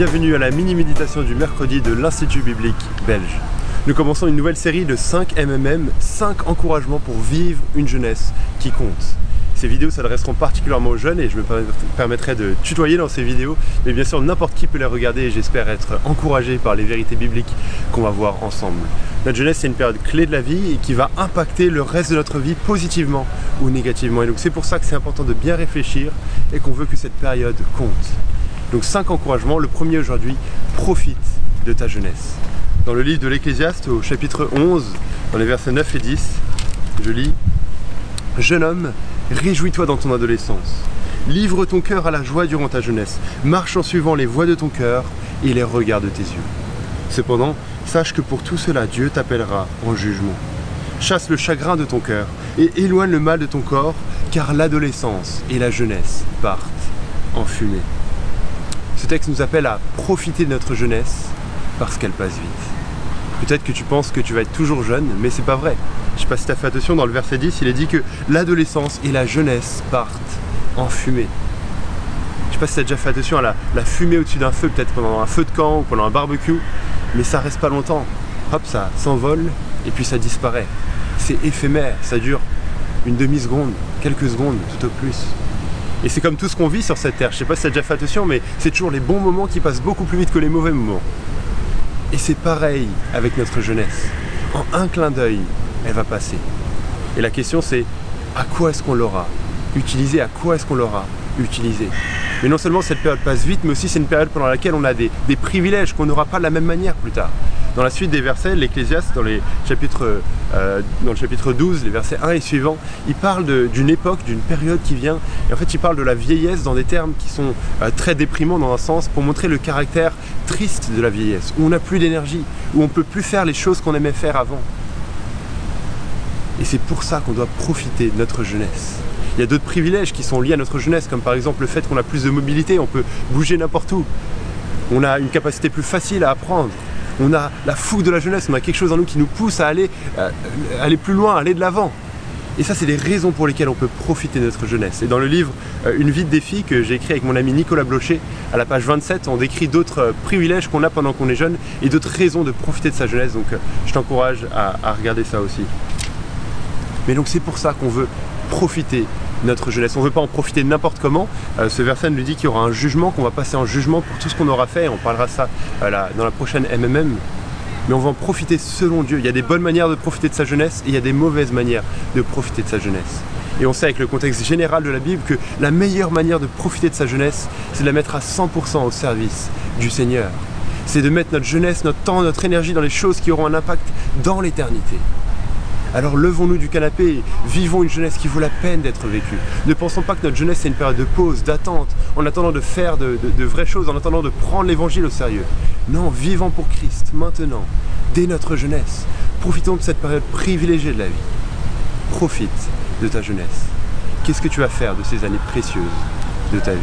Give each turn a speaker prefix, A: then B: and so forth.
A: Bienvenue à la mini-méditation du mercredi de l'Institut biblique belge. Nous commençons une nouvelle série de 5 MMM, 5 encouragements pour vivre une jeunesse qui compte. Ces vidéos s'adresseront particulièrement aux jeunes et je me permettrai de tutoyer dans ces vidéos, mais bien sûr n'importe qui peut les regarder et j'espère être encouragé par les vérités bibliques qu'on va voir ensemble. Notre jeunesse, c'est une période clé de la vie et qui va impacter le reste de notre vie positivement ou négativement. Et donc c'est pour ça que c'est important de bien réfléchir et qu'on veut que cette période compte. Donc 5 encouragements. Le premier aujourd'hui, profite de ta jeunesse. Dans le livre de l'Ecclésiaste, au chapitre 11, dans les versets 9 et 10, je lis « Jeune homme, réjouis-toi dans ton adolescence. Livre ton cœur à la joie durant ta jeunesse. Marche en suivant les voies de ton cœur et les regards de tes yeux. Cependant, sache que pour tout cela, Dieu t'appellera en jugement. Chasse le chagrin de ton cœur et éloigne le mal de ton corps, car l'adolescence et la jeunesse partent en fumée. » Ce texte nous appelle à profiter de notre jeunesse parce qu'elle passe vite. Peut-être que tu penses que tu vas être toujours jeune, mais c'est pas vrai. Je sais pas si tu as fait attention, dans le verset 10, il est dit que l'adolescence et la jeunesse partent en fumée. Je sais pas si tu as déjà fait attention à la fumée au-dessus d'un feu, peut-être pendant un feu de camp ou pendant un barbecue, mais ça reste pas longtemps. Hop, ça s'envole et puis ça disparaît. C'est éphémère, ça dure une demi-seconde, quelques secondes tout au plus. Et c'est comme tout ce qu'on vit sur cette terre. Je sais pas si tu as déjà fait attention, mais c'est toujours les bons moments qui passent beaucoup plus vite que les mauvais moments. Et c'est pareil avec notre jeunesse. En un clin d'œil, elle va passer. Et la question c'est, à quoi est-ce qu'on l'aura utilisé? À quoi est-ce qu'on l'aura utilisé? Mais non seulement cette période passe vite, mais aussi c'est une période pendant laquelle on a des privilèges qu'on n'aura pas de la même manière plus tard. Dans la suite des versets, l'Ecclésiaste, dans le chapitre 12, les versets 1 et suivants, il parle d'une époque, d'une période qui vient, et en fait il parle de la vieillesse dans des termes qui sont très déprimants dans un sens, pour montrer le caractère triste de la vieillesse, où on n'a plus d'énergie, où on ne peut plus faire les choses qu'on aimait faire avant. Et c'est pour ça qu'on doit profiter de notre jeunesse. Il y a d'autres privilèges qui sont liés à notre jeunesse, comme par exemple le fait qu'on a plus de mobilité, on peut bouger n'importe où. On a une capacité plus facile à apprendre. On a la fougue de la jeunesse, on a quelque chose en nous qui nous pousse à aller plus loin, à aller de l'avant. Et ça, c'est des raisons pour lesquelles on peut profiter de notre jeunesse. Et dans le livre Une vie de défi que j'ai écrit avec mon ami Nicolas Blocher, à la page 27, on décrit d'autres privilèges qu'on a pendant qu'on est jeune et d'autres raisons de profiter de sa jeunesse. Donc je t'encourage à regarder ça aussi. Mais donc c'est pour ça qu'on veut profiter de notre jeunesse. On ne veut pas en profiter n'importe comment. Ce verset nous dit qu'il y aura un jugement, qu'on va passer en jugement pour tout ce qu'on aura fait. On parlera ça dans la prochaine MMM. Mais on va en profiter selon Dieu. Il y a des bonnes manières de profiter de sa jeunesse et il y a des mauvaises manières de profiter de sa jeunesse. Et on sait avec le contexte général de la Bible que la meilleure manière de profiter de sa jeunesse, c'est de la mettre à 100% au service du Seigneur. C'est de mettre notre jeunesse, notre temps, notre énergie dans les choses qui auront un impact dans l'éternité. Alors levons-nous du canapé et vivons une jeunesse qui vaut la peine d'être vécue. Ne pensons pas que notre jeunesse c'est une période de pause, d'attente, en attendant de faire de vraies choses, en attendant de prendre l'évangile au sérieux. Non, vivons pour Christ, maintenant, dès notre jeunesse. Profitons de cette période privilégiée de la vie. Profite de ta jeunesse. Qu'est-ce que tu vas faire de ces années précieuses de ta vie ?